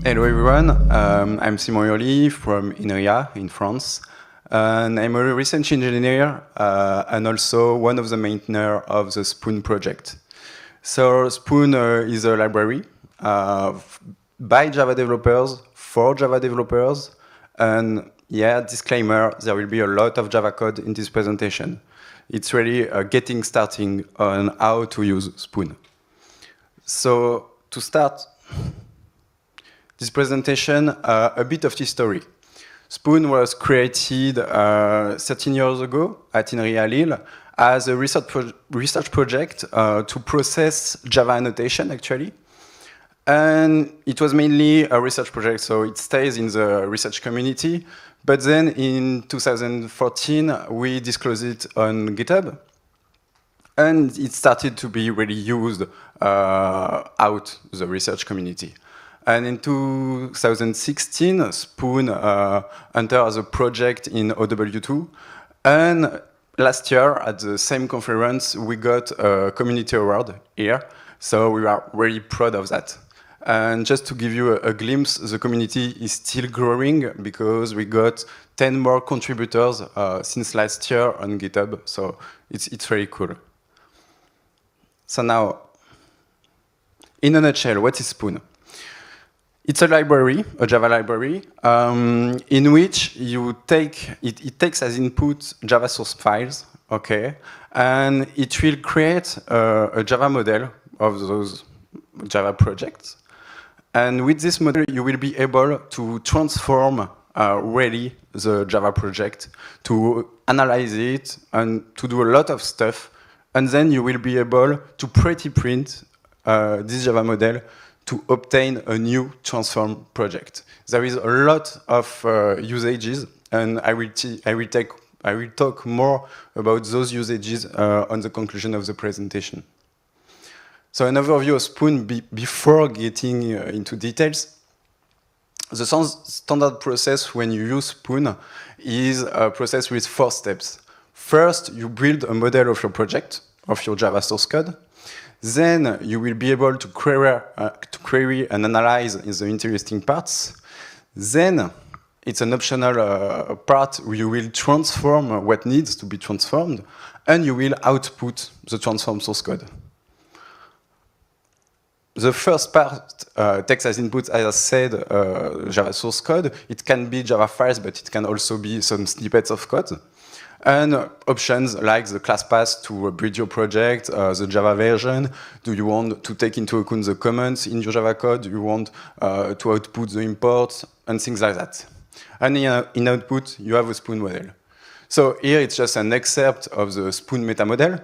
Hello everyone, I'm Simon Hurly from INRIA in France, and I'm a research engineer and also one of the maintainers of the Spoon project. So Spoon is a library by Java developers, for Java developers, and yeah, disclaimer, there will be a lot of Java code in this presentation. It's really getting starting on how to use Spoon. So to start this presentation, a bit of history. Spoon was created 13 years ago at INRIA Lille as a research project to process Java annotation, actually. And it was mainly a research project, so it stays in the research community. But then in 2014, we disclosed it on GitHub. And it started to be really used out the research community. And in 2016, Spoon entered as a project in OW2. And last year, at the same conference, we got a community award here. So we are really proud of that. And just to give you a glimpse, the community is still growing because we got 10 more contributors since last year on GitHub. So it's really cool. So now, in a nutshell, what is Spoon? It's a library, a Java library, in which you take, it takes as input Java source files, okay, and it will create a Java model of those Java projects. And with this model, you will be able to transform really the Java project, to analyze it, and to do a lot of stuff. And then you will be able to pretty print this Java model to obtain a new transform project. There is a lot of usages, and I will talk more about those usages on the conclusion of the presentation. So an overview of Spoon before getting into details. The standard process when you use Spoon is a process with 4 steps. First, you build a model of your project, of your Java source code. Then you will be able to query and analyze the interesting parts. Then it's an optional part where you will transform what needs to be transformed, and you will output the transform source code. The first part takes as input, as I said, Java source code. It can be Java files, but it can also be some snippets of code. And options like the class path to build your project, the Java version. Do you want to take into account the comments in your Java code? Do you want to output the imports and things like that? And in output, you have a Spoon model. So here it's just an excerpt of the Spoon meta model.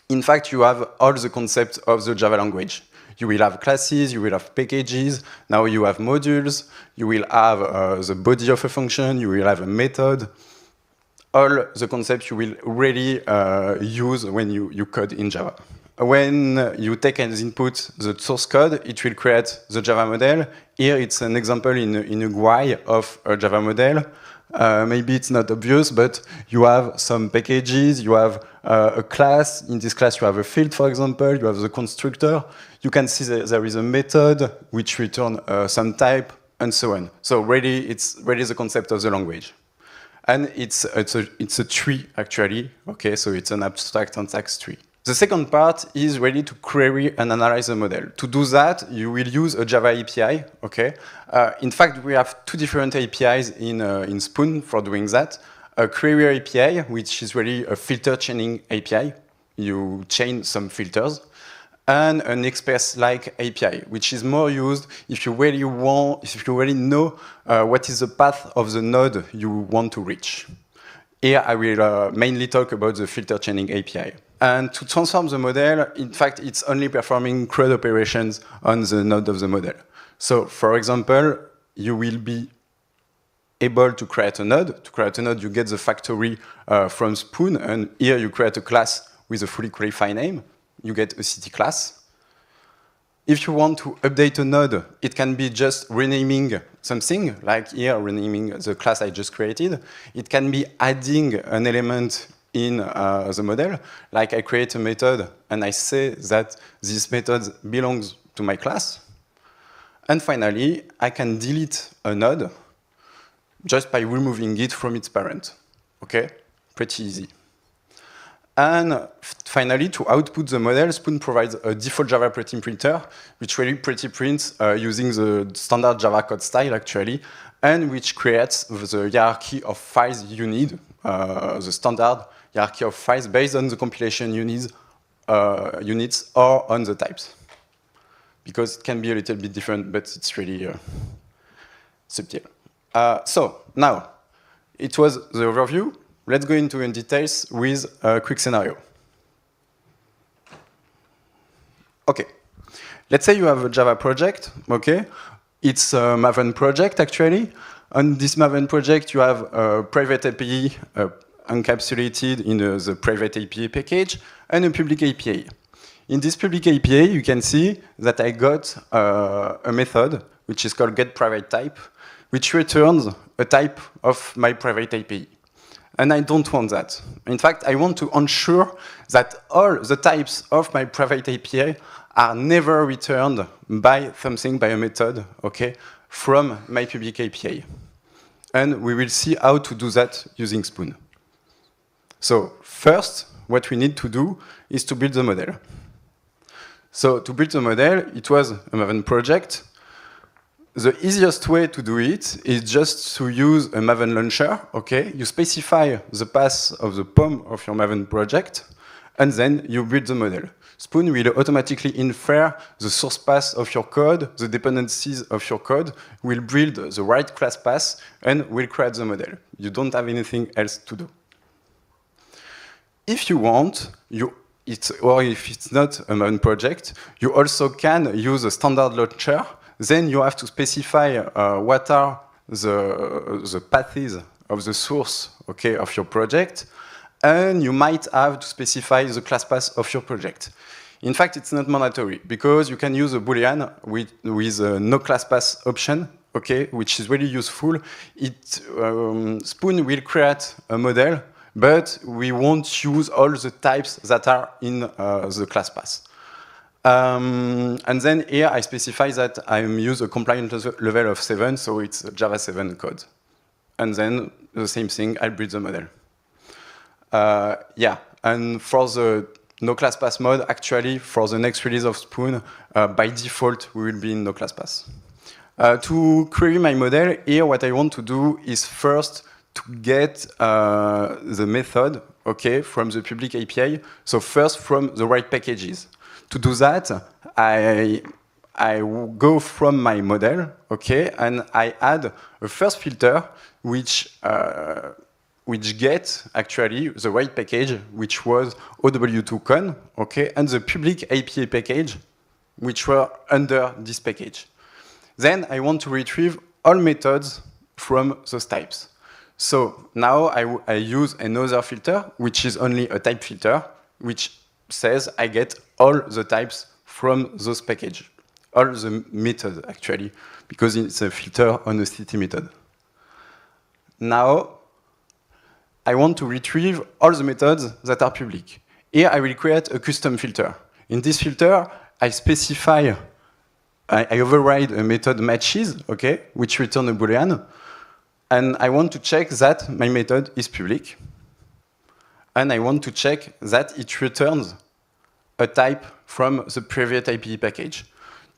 In fact, you have all the concepts of the Java language. You will have classes, you will have packages, now you have modules, you will have the body of a function, you will have a method. All the concepts you will really use when you code in Java. When you take as input the source code, it will create the Java model. Here it's an example in a GUI of a Java model. Maybe it's not obvious, but you have some packages, you have a class. In this class, you have a field, for example, you have the constructor. You can see that there is a method which returns some type, and so on. So really, it's really the concept of the language. And it's a tree, actually. Okay, so it's an abstract syntax tree. The second part is really to query and analyze the model. To do that, you will use a Java API, okay? In fact, we have 2 different APIs in Spoon for doing that. A query API, which is really a filter chaining API. You chain some filters. And an Express-like API, which is more used if you really know what is the path of the node you want to reach. Here, I will mainly talk about the filter chaining API. And to transform the model, in fact, it's only performing CRUD operations on the node of the model. So, for example, you will be able to create a node. To create a node, you get the factory from Spoon, and here you create a class with a fully qualified name. You get a city class. If you want to update a node, it can be just renaming something, like here, renaming the class I just created. It can be adding an element in the model, like I create a method and I say that this method belongs to my class. And finally, I can delete a node just by removing it from its parent. Okay, pretty easy. And finally, to output the model, Spoon provides a default Java pretty printer, which really pretty prints using the standard Java code style, actually, and which creates the hierarchy of files you need, the standard hierarchy of files based on the compilation units or on the types. Because it can be a little bit different, but it's really subtle. So now, it was the overview. Let's go into details with a quick scenario. Okay, let's say you have a Java project, okay? It's a Maven project, actually. On this Maven project, you have a private API encapsulated in the private API package and a public API. In this public API, you can see that I got a method, which is called getPrivateType, which returns a type of my private API. And I don't want that. In fact, I want to ensure that all the types of my private API are never returned by something, by a method, okay, from my public API. And we will see how to do that using Spoon. So first, what we need to do is to build the model. So to build the model, it was a Maven project. The easiest way to do it is just to use a Maven launcher, okay? You specify the path of the POM of your Maven project, and then you build the model. Spoon will automatically infer the source path of your code, the dependencies of your code, will build the right class path, and will create the model. You don't have anything else to do. If you want, or if it's not a Maven project, you also can use a standard launcher. Then you have to specify what are the paths of the source, okay, of your project, and you might have to specify the class path of your project. In fact, it's not mandatory, because you can use a Boolean with a no class path option, okay, which is really useful. Spoon will create a model, but we won't use all the types that are in the class path. And then here I specify that I use a compliant level of 7, so it's Java 7 code. And then the same thing, I build the model. Yeah, and for the no class path mode, actually, for the next release of Spoon, by default, we will be in no class path. To query my model, here what I want to do is first to get the method, okay, from the public API. So first from the right packages. To do that, I go from my model, okay, and I add a first filter which gets actually the right package, which was OW2con, okay, and the public API package, which were under this package. Then I want to retrieve all methods from those types. So now I use another filter, which is only a type filter, which says I get all the types from those packages, all the methods actually, because it's a filter on a city method. Now, I want to retrieve all the methods that are public. Here I will create a custom filter. In this filter, I specify, I override a method matches, okay, which return a Boolean, and I want to check that my method is public. And I want to check that it returns a type from the private API package.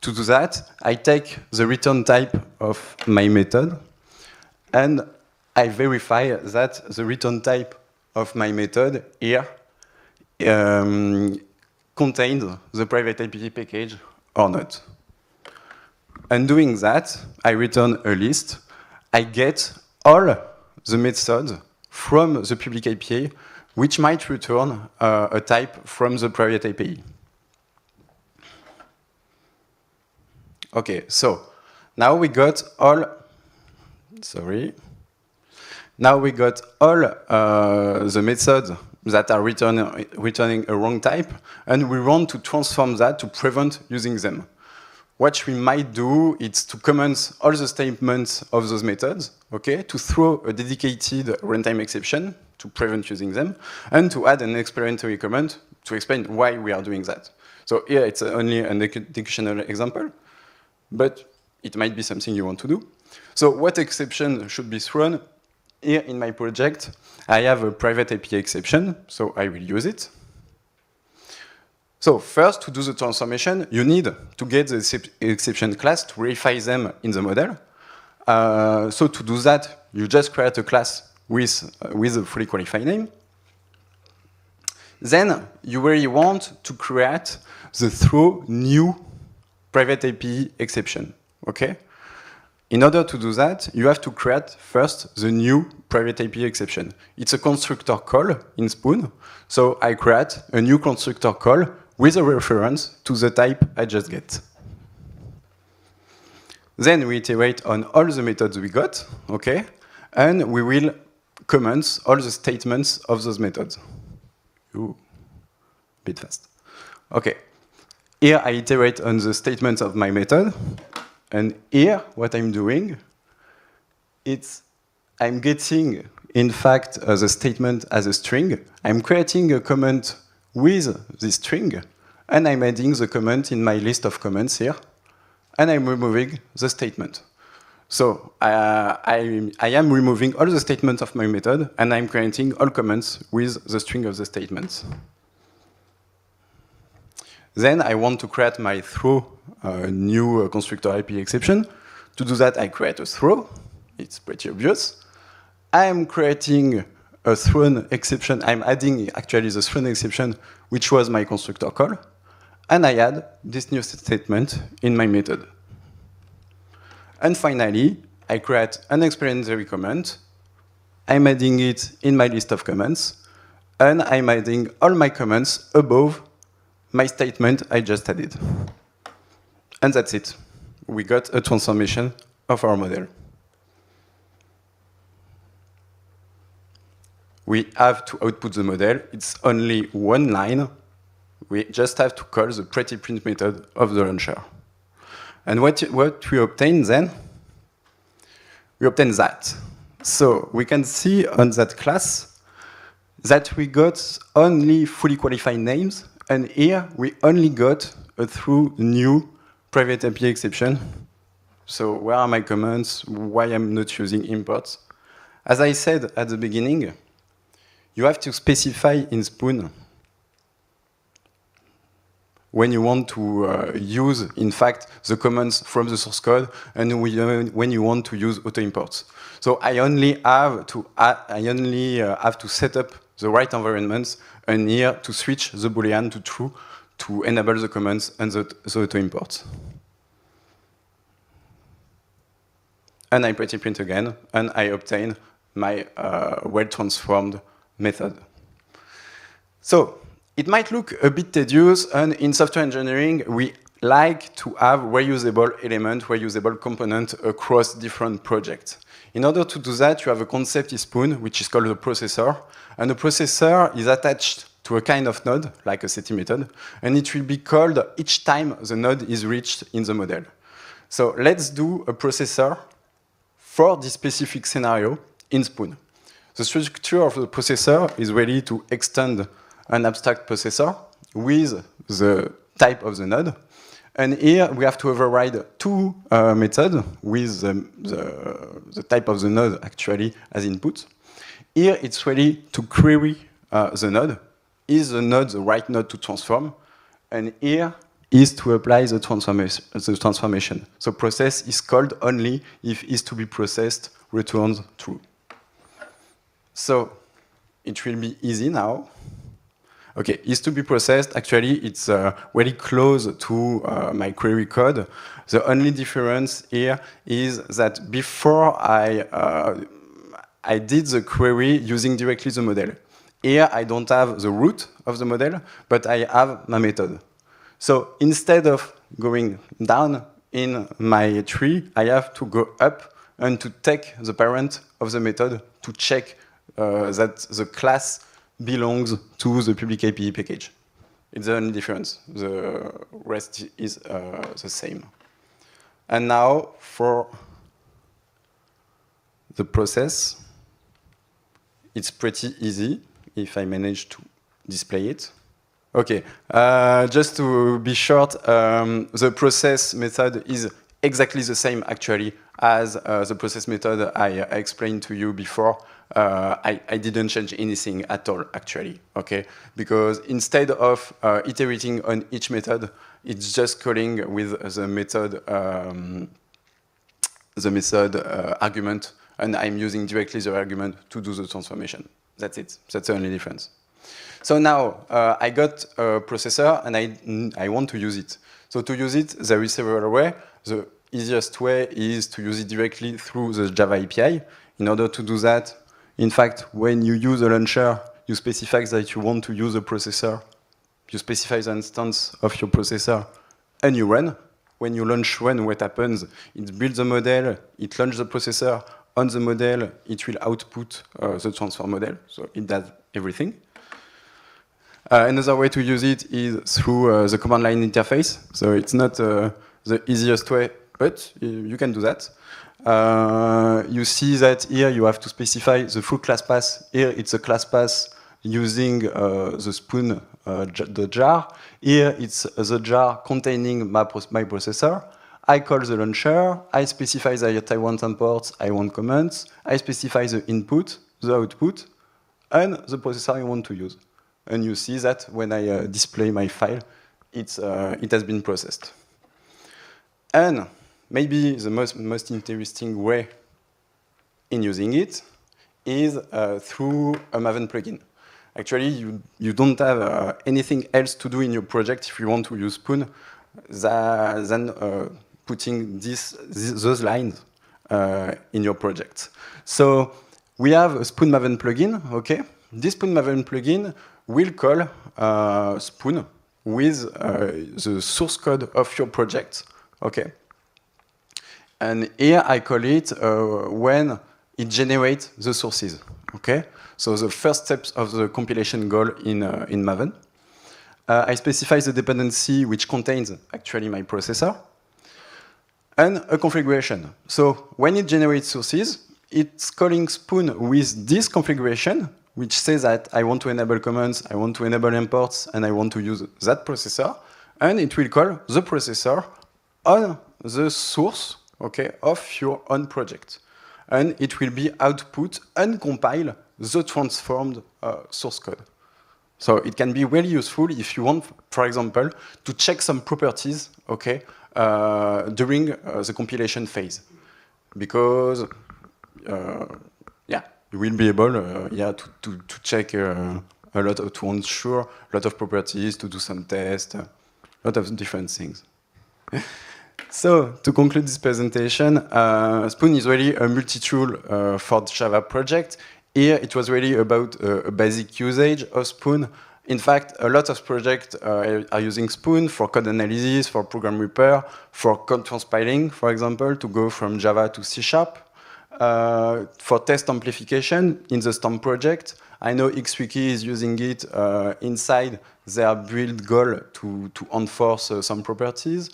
To do that, I take the return type of my method, and I verify that the return type of my method here contains the private API package or not. And doing that, I return a list. I get all the methods from the public API, which might return a type from the private API. Okay, so now we got all, now we got all the methods that are returning a wrong type, and we want to transform that to prevent using them. What we might do is to comment all the statements of those methods, okay, to throw a dedicated runtime exception to prevent using them, and to add an explanatory comment to explain why we are doing that. So here it's only an executional example, but it might be something you want to do. So what exception should be thrown? Here in my project, I have a private API exception, so I will use it. So first, to do the transformation, you need to get the exception class to verify them in the model. So to do that, you just create a class with a fully qualified name. Then you really want to create the throw new private API exception, okay? In order to do that, you have to create first the new private API exception. It's a constructor call in Spoon, so I create a new constructor call with a reference to the type I just get. Then we iterate on all the methods we got, okay? And we will comment all the statements of those methods. Ooh, a bit fast. Okay, here I iterate on the statements of my method. And here, what I'm doing, I'm getting, in fact, the statement as a string. I'm creating a comment with this string, and I'm adding the comment in my list of comments here, and I'm removing the statement. So I am removing all the statements of my method, and I'm creating all comments with the string of the statements. Then I want to create my throw new constructor IP exception. To do that, I create a throw. It's pretty obvious. I'm creating a thrown exception. I'm adding actually the thrown exception, which was my constructor call. And I add this new statement in my method. And finally, I create an explanatory comment. I'm adding it in my list of comments. And I'm adding all my comments above my statement I just added. And that's it. We got a transformation of our model. We have to output the model. It's only one line. We just have to call the prettyprint method of the launcher. And what we obtain then? We obtain that. So we can see on that class that we got only fully qualified names, and here we only got a through new private API exception. So where are my comments? Why I'm not using imports? As I said at the beginning, you have to specify in Spoon when you want to use, in fact, the comments from the source code, and when you want to use auto imports. So I only have to set up the right environments, and here to switch the Boolean to true to enable the comments and the auto imports. And I prettyprint again, and I obtain my well-transformed method. So it might look a bit tedious, and in software engineering, we like to have reusable element, reusable component across different projects. In order to do that, you have a concept in Spoon, which is called a processor. And the processor is attached to a kind of node, like a SETI method, and it will be called each time the node is reached in the model. So let's do a processor for this specific scenario in Spoon. The structure of the processor is really to extend an abstract processor with the type of the node. And here we have to override two methods with the type of the node actually as input. Here it's ready to query the node. Is the node the right node to transform? And here is to apply the transformation. So process is called only if is to be processed returns true. So it will be easy now. Okay, is to be processed, actually it's very close to my query code. The only difference here is that before I did the query using directly the model. Here I don't have the root of the model, but I have my method. So instead of going down in my tree, I have to go up and to take the parent of the method to check that the class belongs to the public API package. It's the only difference. The rest is the same. And now for the process, it's pretty easy if I manage to display it. Okay, just to be short, the process method is exactly the same actually as the process method I explained to you before. I didn't change anything at all actually, okay? Because instead of iterating on each method, it's just calling with the method argument, and I'm using directly the argument to do the transformation. That's it. That's the only difference. So now I got a processor and I want to use it. So to use it, there is several ways. The easiest way is to use it directly through the Java API. In order to do that, in fact, when you use a launcher, you specify that you want to use a processor. You specify the instance of your processor, and you run. When you launch run, what happens? It builds a model, it launches the processor. On the model, it will output the transfer model. So it does everything. Another way to use it is through the command line interface. So it's not the easiest way, but you can do that. You see that here you have to specify the full class path. Here it's a class path using the spoon, the jar. Here it's the jar containing my processor. I call the launcher. I specify that I want imports, I want comments. I specify the input, the output, and the processor I want to use. And you see that when I display my file, it has been processed. And maybe the most interesting way in using it is through a Maven plugin. Actually, you don't have anything else to do in your project if you want to use Spoon than putting those lines in your project. So we have a Spoon Maven plugin, okay? This Spoon Maven plugin will call Spoon with the source code of your project, okay? And here I call it when it generates the sources, okay? So the first steps of the compilation goal in Maven. I specify the dependency which contains actually my processor, and a configuration. So when it generates sources, it's calling Spoon with this configuration, which says that I want to enable commands, I want to enable imports, and I want to use that processor. And it will call the processor on the source, okay, of your own project. And it will be output and compile the transformed source code. So it can be really useful if you want, for example, to check some properties, okay, during the compilation phase. Because, yeah, you will be able, to check a lot of, to ensure a lot of properties, to do some tests, a lot of different things. So, to conclude this presentation, Spoon is really a multi-tool for the Java project. Here, it was really about a basic usage of Spoon. In fact, a lot of projects are using Spoon for code analysis, for program repair, for code transpiling, for example, to go from Java to C#. For test amplification in the Stomp project, I know XWiki is using it inside their build goal to enforce some properties.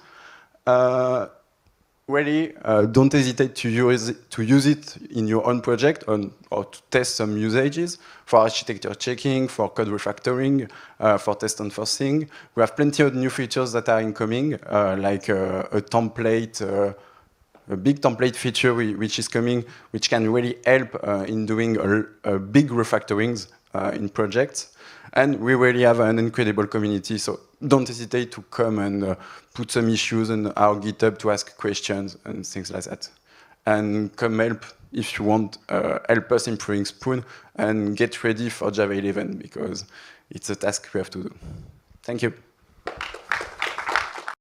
Really, don't hesitate to use it in your own project or to test some usages for architecture checking, for code refactoring, for test enforcing. We have plenty of new features that are incoming, like a template, a big template feature which is coming, which can really help in doing big refactorings in projects. And we really have an incredible community, so don't hesitate to come and put some issues on our GitHub to ask questions and things like that. And come help if you want, help us improving Spoon and get ready for Java 11 because it's a task we have to do. Thank you.